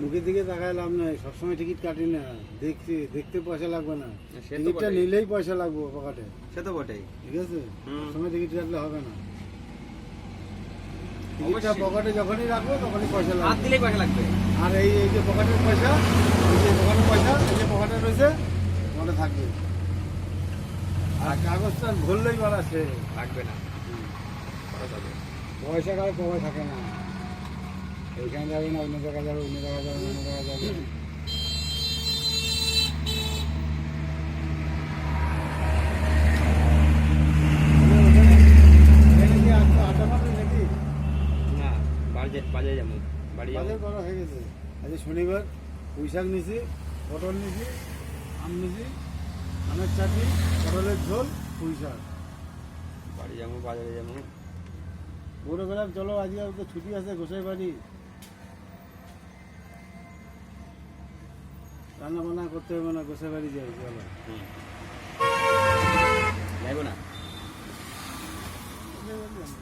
মুখের দিকে তাকায় লাভ নাই, সবসময় টিকিট কাটি না, দেখতে পয়সা লাগবে না, সে তো টিকিটটা বটেই। নিলেই পয়সা লাগবে পকেটে, সে তো বটেই। ঠিক আছে? হুম। সবসময় টিকিট কাটলে হবে না, টিকিটটা অবশ্যই। পকেটে যখনই রাখবো তখনই পয়সা হাত লাগবে। দিলেই পয়সা লাগবে। আর এই যে পকেটের পয়সা, এই যে পকেটের পয়সা, এই যে পকেটে রয়েছে পকেটে থাকবে, আর কাগজটা ভরলেই বাড়াচ্ছে, লাগবে না। খরচ হবে। পয়সা কারো পকেটে থাকে না, এইখানে যাবে না, অন্য জায়গায় যাবে, অন্য জায়গায় যাবে, অন্য জায়গায় যাবে। এখানে কি আড্ডা মারবে নাকি? না, বাজে যাবো। বাড়ি যাবো। বাজার করা হয়ে গেছে। আজ শনিবার, পুঁই শাক নিছি, পটল নিছি, আম নিছি, আমের চাটনি, পটলের ঝোল, পুঁই শাক। বাড়ি যাবো, বাজারে যাবো। ভোরবেলা চলো, আজকে তো ছুটি আছে গোসাই বাড়ি, রান্না বান্না করতে হবে না, গোসাই বাড়ি যাই চলো। যাইবো না। গোসাই বাড়ি যাবো।